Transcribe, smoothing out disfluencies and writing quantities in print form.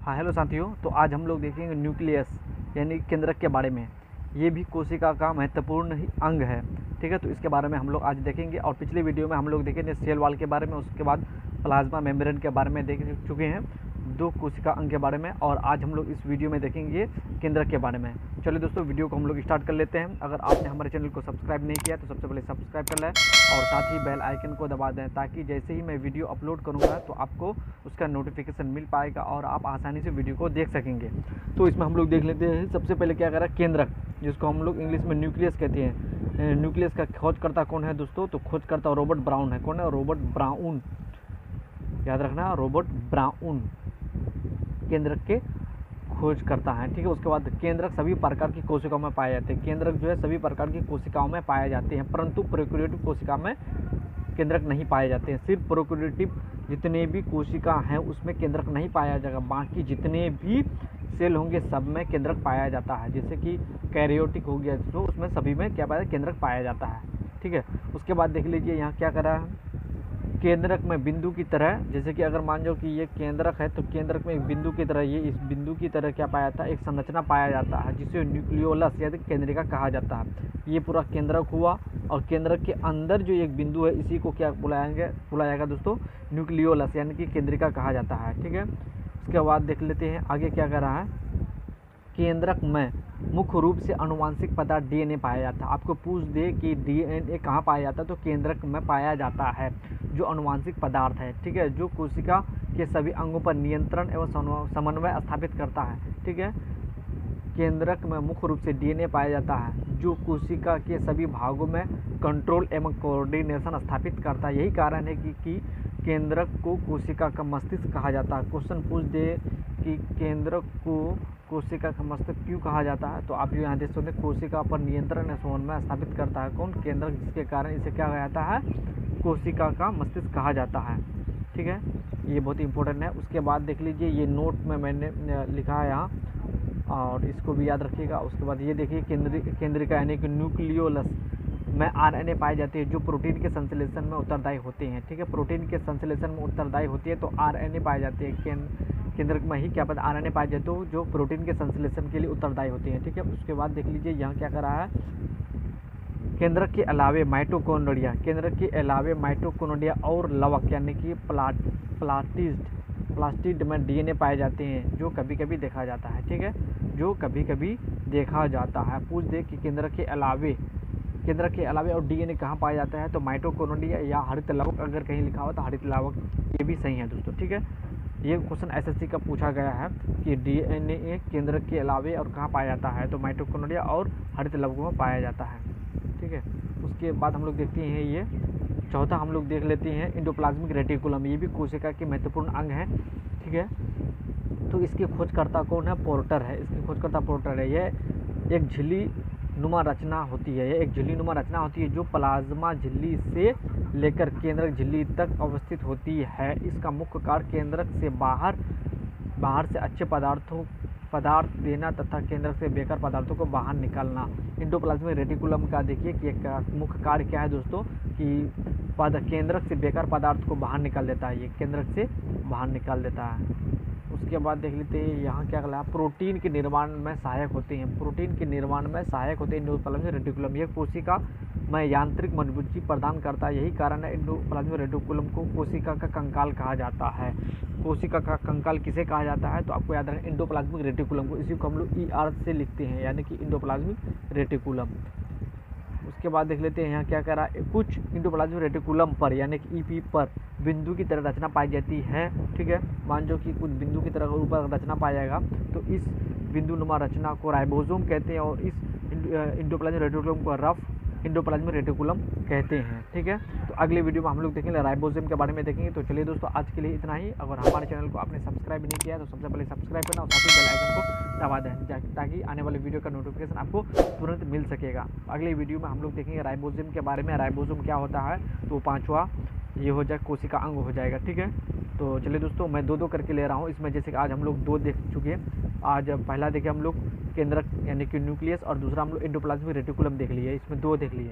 हाँ हेलो साथियों, तो आज हम लोग देखेंगे न्यूक्लियस यानी केंद्रक के बारे में। ये भी कोशिका का महत्वपूर्ण ही अंग है। ठीक है, तो इसके बारे में हम लोग आज देखेंगे। और पिछले वीडियो में हम लोग देखेंगे सेल वॉल के बारे में, उसके बाद प्लाज्मा मेम्ब्रेन के बारे में देख चुके हैं, दो कोशिका अंग के बारे में। और आज हम लोग इस वीडियो में देखेंगे केंद्रक के बारे में। चलिए दोस्तों, वीडियो को हम लोग स्टार्ट कर लेते हैं। अगर आपने हमारे चैनल को सब्सक्राइब नहीं किया तो सबसे पहले सब्सक्राइब कर लें और साथ ही बेल आइकन को दबा दें, ताकि जैसे ही मैं वीडियो अपलोड करूँगा तो आपको उसका नोटिफिकेशन मिल पाएगा और आप आसानी से वीडियो को देख सकेंगे। तो इसमें हम लोग देख लेते हैं। सबसे पहले क्या करें, केंद्रक, जिसको हम लोग इंग्लिश में न्यूक्लियस कहते हैं। न्यूक्लियस का खोजकर्ता कौन है दोस्तों? तो खोजकर्ता रॉबर्ट ब्राउन है। कौन है? रॉबर्ट ब्राउन, याद रखना, रॉबर्ट ब्राउन केंद्रक के खोज करता है। ठीक है, उसके बाद केंद्रक सभी प्रकार की कोशिकाओं में पाए जाते हैं। केंद्रक जो है सभी प्रकार की कोशिकाओं में पाए जाते हैं, परंतु प्रोकैरियोटिक कोशिका में केंद्रक नहीं पाए जाते हैं। सिर्फ प्रोकैरियोटिक जितने भी कोशिका हैं उसमें केंद्रक नहीं पाया जाएगा, बाकी जितने भी सेल होंगे सब में केंद्रक पाया जाता है। जैसे कि कैरियोटिक हो गया तो उसमें सभी में क्या पाया, केंद्रक पाया जाता है। ठीक है, उसके बाद देख लीजिए यहाँ क्या करा है, केंद्रक में बिंदु की तरह, जैसे कि अगर मान लो कि ये केंद्रक है तो केंद्रक में एक बिंदु की तरह, ये इस बिंदु की तरह क्या पाया जाता है, एक संरचना पाया जाता है जिसे न्यूक्लियोलस यानी केंद्रिका कहा जाता है। ये पूरा केंद्रक हुआ और केंद्रक के अंदर जो एक बिंदु है इसी को क्या बुलाया जाएगा दोस्तों, न्यूक्लियोलस यानी कि केंद्रिका कहा जाता है। ठीक है, उसके बाद देख लेते हैं आगे क्या कर रहा है। केंद्रक में मुख्य रूप से अनुवांशिक पदार्थ डीएनए पाया जाता है। आपको पूछ दे कि डीएनए कहाँ पाया जाता है, तो केंद्रक में पाया जाता है, जो अनुवांशिक पदार्थ है। ठीक है, जो कोशिका के सभी अंगों पर नियंत्रण एवं समन्वय स्थापित करता है। ठीक है, केंद्रक में मुख्य रूप से डीएनए पाया जाता है, जो कोशिका के सभी भागों में कंट्रोल एवं कोऑर्डिनेशन स्थापित करता है। यही कारण है कि केंद्रक को कोशिका का मस्तिष्क कहा जाता है। क्वेश्चन पूछ दे कि केंद्रक को कोशिका का मस्तिष्क क्यों कहा जाता है, तो आप यहाँ देख सकते हैं, कोशिका पर नियंत्रण एवं समन्वय स्थापित करता है कौन? केंद्रक, जिसके कारण इसे क्या कहा जाता है, कोशिका का मस्तिष्क कहा जाता है। ठीक है, ये बहुत इंपॉर्टेंट है। उसके बाद देख लीजिए, ये नोट में मैंने लिखा है यहाँ और इसको भी याद रखिएगा। उसके बाद ये देखिए, केंद्रिका यानी कि न्यूक्लियोलस में आरएनए पाए जाते हैं, जो प्रोटीन के संश्लेषण में उत्तरदायी होते हैं। ठीक है, प्रोटीन के संश्लेषण में उत्तरदायी होती है तो आरएनए पाए जाते हैं। केंद्रक में ही क्या पता आरएनए पाए जाते हो जो प्रोटीन के संश्लेषण के लिए उत्तरदायी होती हैं। ठीक है, उसके बाद देख लीजिए यहाँ क्या कर रहा है, केंद्रक के अलावे माइटोकॉन्ड्रिया, केंद्रक के अलावे माइटोकॉन्ड्रिया और लवक यानी कि प्लास्टिड में डीएनए पाए जाते हैं, जो कभी कभी देखा जाता है। ठीक है, जो कभी कभी देखा जाता है। पूछ दे कि केंद्रक के अलावे और डीएनए कहाँ पाया जाता है, तो माइटोकॉन्ड्रिया या हरित लवक, अगर कहीं लिखा हो तो हरित लवक, ये भी सही है दोस्तों। ठीक है, ये क्वेश्चन एसएससी का पूछा गया है कि डीएनए केंद्रक के अलावे और कहाँ पाया जाता है, तो माइटोकॉन्ड्रिया और हरित लवकों में पाया जाता है। ठीक है, उसके बाद हम लोग देखते हैं, ये चौथा हम लोग देख लेते हैं एंडोप्लाज्मिक रेटिकुलम। ये भी कोशिका के महत्वपूर्ण अंग है। ठीक है, तो इसके खोजकर्ता कौन है? पोर्टर है। इसके खोजकर्ता पोर्टर है। यह एक झिल्ली नुमा रचना होती है। यह एक झिल्ली नुमा रचना होती है जो प्लाज्मा झिल्ली से लेकर केंद्रक झिल्ली तक अवस्थित होती है। इसका मुख्य कार्य केंद्रक से बाहर से अच्छे पदार्थ देना तथा केंद्रक से बेकार पदार्थों को बाहर निकालना। एंडोप्लाज्मिक रेटिकुलम का देखिए कि मुख्य कार्य क्या है दोस्तों, कि केंद्रक से बेकार पदार्थ को बाहर निकाल देता है। ये केंद्रक से बाहर निकाल देता है। उसके बाद देख लेते हैं यहाँ क्या कहा, प्रोटीन के निर्माण में सहायक होते हैं। प्रोटीन के निर्माण में सहायक होते हैं एंडोप्लाज्मिक रेटिकुलम। यह कोशिका में यांत्रिक मजबूती प्रदान करता है। यही कारण है एंडोप्लाज्मिक रेटिकुलम को कोशिका का कंकाल कहा जाता है। कोशिका का कंकाल किसे कहा जाता है, तो आपको याद रखना एंडोप्लाज्मिक रेटिकुलम को। इसी को हम लोग ER से लिखते हैं, यानी कि एंडोप्लाज्मिक रेटिकुलम। उसके बाद देख लेते हैं यहाँ क्या कह रहा है, कुछ एंडोप्लाज्मिक रेटिकुलम पर यानी कि EP पर बिंदु की तरह रचना पाई जाती है। ठीक है, मान लो कि कुछ बिंदु की तरह ऊपर रचना पाया जाएगा तो इस बिंदु नुमा रचना को राइबोसोम कहते हैं और इस एंडोप्लाज्मिक रेटिकुलम को रफ एंडोप्लाज्मिक रेटिकुलम कहते हैं। ठीक है, तो अगले वीडियो में हम लोग देखेंगे राइबोसोम के बारे में देखेंगे। तो चलिए दोस्तों, आज के लिए इतना ही। अगर हमारे चैनल को आपने सब्सक्राइब नहीं किया तो सबसे पहले सब्सक्राइब करना और साथ ही बेल आइकन को दबा दें, ताकि आने वाले वीडियो का नोटिफिकेशन आपको तुरंत मिल सकेगा। अगले वीडियो में हम लोग देखेंगे राइबोसोम के बारे में। राइबोसोम क्या होता है, तो 5वां ये हो जाए कोशिका अंग हो जाएगा। ठीक है, तो चलिए दोस्तों, मैं दो करके ले रहा हूँ इसमें। जैसे कि आज हम लोग 2 देख चुके हैं। आज पहला देखे हम लोग केंद्रक यानी कि न्यूक्लियस और दूसरा हम लोग एंडोप्लाज्मिक रेटिकुलम देख लिए। इसमें 2 देख लिए।